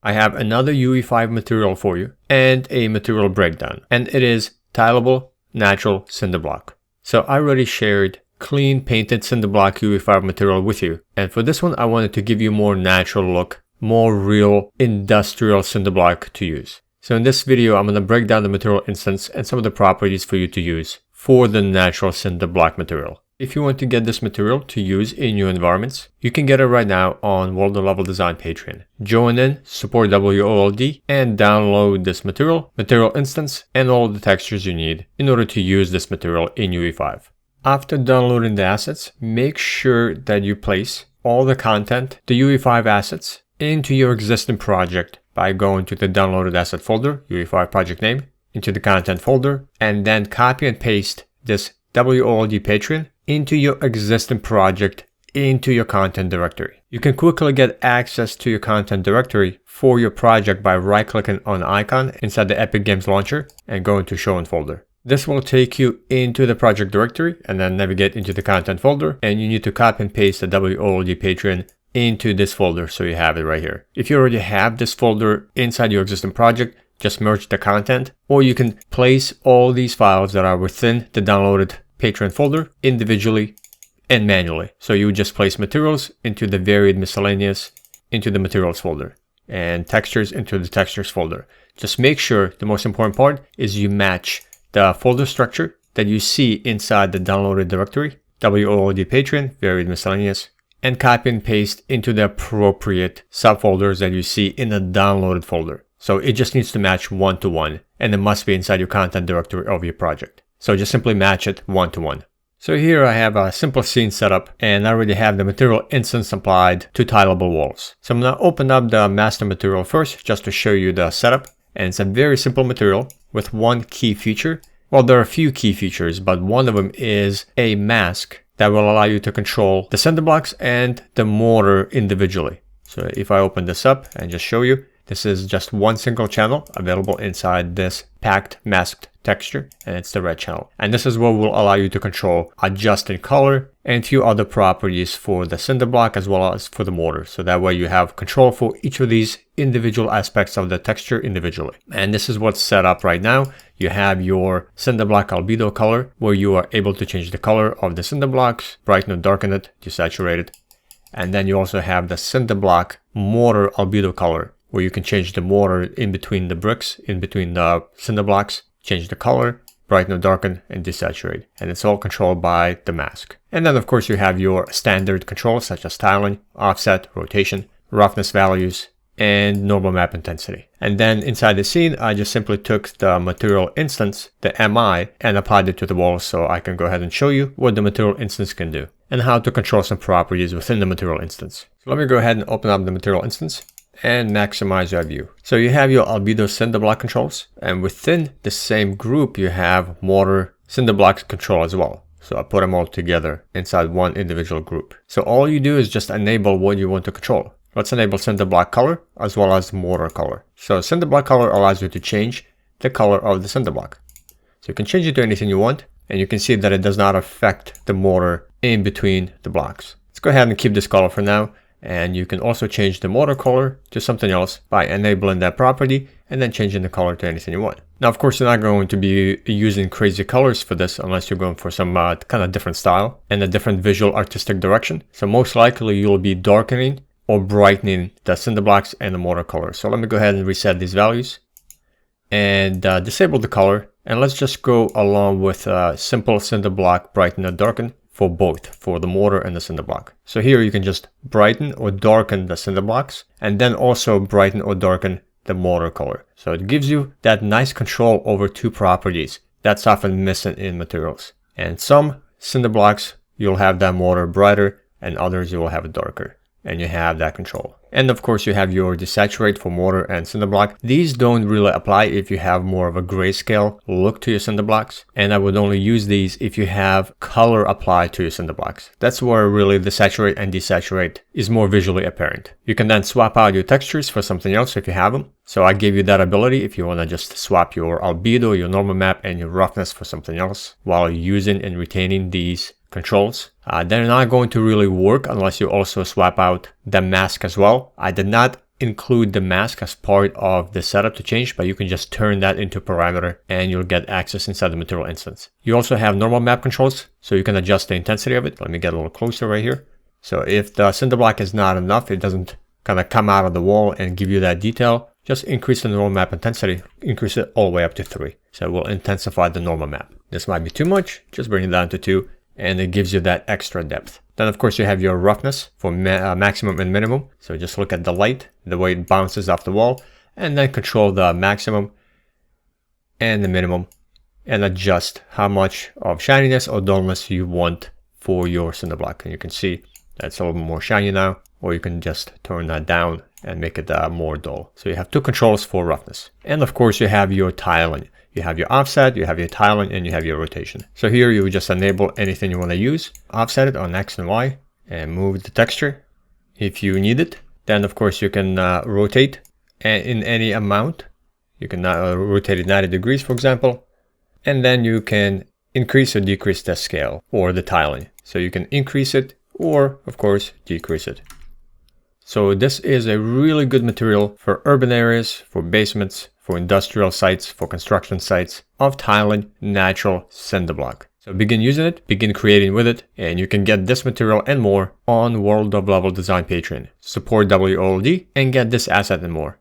I have another UE5 material for you and a material breakdown, and it is tileable natural cinder block. So I already shared clean painted cinder block UE5 material with you, and for this one I wanted to give you more natural look, more real industrial cinder block to use. So in this video I'm going to break down the material instance and some of the properties for you to use for the natural cinder block material. If you want to get this material to use in your environments, you can get it right now on WoLD Level Design Patreon. Join in, support WoLD, and download this material instance, and all the textures you need in order to use this material in UE5. After downloading the assets, make sure that you place all the content, the UE5 assets, into your existing project by going to the downloaded asset folder, UE5 project name, into the content folder, and then copy and paste this WoLD Patreon into your existing project, into your content directory. You can quickly get access to your content directory for your project by right-clicking on the icon inside the Epic Games launcher and going to Show in Folder. This will take you into the project directory and then navigate into the content folder, and you need to copy and paste the WoLD Patreon into this folder so you have it right here. If you already have this folder inside your existing project, just merge the content, or you can place all these files that are within the downloaded Patreon folder individually and manually. So you would just place materials into the varied miscellaneous into the materials folder and textures into the textures folder. Just make sure the most important part is you match the folder structure that you see inside the downloaded directory, WoLD Patreon, varied miscellaneous, and copy and paste into the appropriate subfolders that you see in the downloaded folder. So it just needs to match one-to-one, and it must be inside your content directory of your project. So just simply match it one-to-one. So here I have a simple scene setup, and I already have the material instance applied to tileable walls. So I'm going to open up the master material first just to show you the setup. And it's a very simple material with one key feature. Well, there are a few key features, but one of them is a mask that will allow you to control the cinder blocks and the mortar individually. So if I open this up and just show you, this is just one single channel available inside this packed masked texture, and it's the red channel. And this is what will allow you to control adjusting color and a few other properties for the cinder block as well as for the mortar. So that way you have control for each of these individual aspects of the texture individually. And this is what's set up right now. You have your cinder block albedo color, where you are able to change the color of the cinder blocks, brighten or darken it, desaturate it. And then you also have the cinder block mortar albedo color, where you can change the mortar in between the bricks, in between the cinder blocks, change the color, brighten or darken, and desaturate. And it's all controlled by the mask. And then of course you have your standard controls such as tiling, offset, rotation, roughness values, and normal map intensity. And then inside the scene, I just simply took the material instance, the MI, and applied it to the wall so I can go ahead and show you what the material instance can do and how to control some properties within the material instance. So let me go ahead and open up the material instance and maximize your view. So you have your albedo cinder block controls, and within the same group you have mortar cinder block control as well. So I put them all together inside one individual group. So all you do is just enable what you want to control. Let's enable cinder block color as well as mortar color. So cinder block color allows you to change the color of the cinder block. So you can change it to anything you want, and you can see that it does not affect the mortar in between the blocks. Let's go ahead and keep this color for now. And you can also change the mortar color to something else by enabling that property and then changing the color to anything you want. Now, of course, you're not going to be using crazy colors for this unless you're going for some kind of different style and a different visual artistic direction. So most likely you'll be darkening or brightening the cinder blocks and the mortar color. So let me go ahead and reset these values and disable the color. And let's just go along with simple cinder block brighten or darken for both, for the mortar and the cinder block. So here you can just brighten or darken the cinder blocks and then also brighten or darken the mortar color. So it gives you that nice control over two properties that's often missing in materials. And some cinder blocks you'll have that mortar brighter, and others you will have it darker, and you have that control. And of course you have your desaturate for mortar and cinder block. These don't really apply if you have more of a grayscale look to your cinder blocks. And I would only use these if you have color applied to your cinder blocks. That's where really the saturate and desaturate is more visually apparent. You can then swap out your textures for something else if you have them. So I gave you that ability if you want to just swap your albedo, your normal map, and your roughness for something else while using and retaining these controls. They're not going to really work unless you also swap out the mask as well. I did not include the mask as part of the setup to change, but you can just turn that into parameter and you'll get access inside the material instance. You also have normal map controls, so you can adjust the intensity of it. Let me get a little closer right here. So if the cinder block is not enough, it doesn't kind of come out of the wall and give you that detail, just increase the normal map intensity, increase it all the way up to 3. So it will intensify the normal map. This might be too much, just bring it down to 2, and it gives you that extra depth. Then of course you have your roughness for maximum and minimum. So just look at the light, the way it bounces off the wall, and then control the maximum and the minimum, and adjust how much of shininess or dullness you want for your cinder block. And you can see that's a little more shiny now, or you can just turn that down and make it more dull. So you have 2 controls for roughness. And of course you have your tiling. You have your offset, you have your tiling, and you have your rotation. So here you would just enable anything you want to use, offset it on X and Y, and move the texture if you need it. Then of course you can rotate in any amount. You can rotate it 90 degrees, for example. And then you can increase or decrease the scale or the tiling. So you can increase it or of course decrease it. So this is a really good material for urban areas, for basements, for industrial sites, for construction sites of tiling natural cinder block. So begin using it, begin creating with it, and you can get this material and more on World of Level Design Patreon. Support WoLD and get this asset and more.